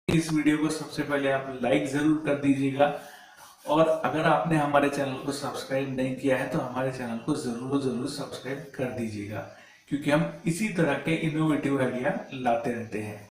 इस वीडियो को सबसे पहले आप लाइक जरूर कर दीजिएगा, और अगर आपने हमारे चैनल को सब्सक्राइब नहीं किया है तो हमारे चैनल को जरूर सब्सक्राइब कर दीजिएगा, क्योंकि हम इसी तरह के इनोवेटिव आइडिया लाते रहते हैं।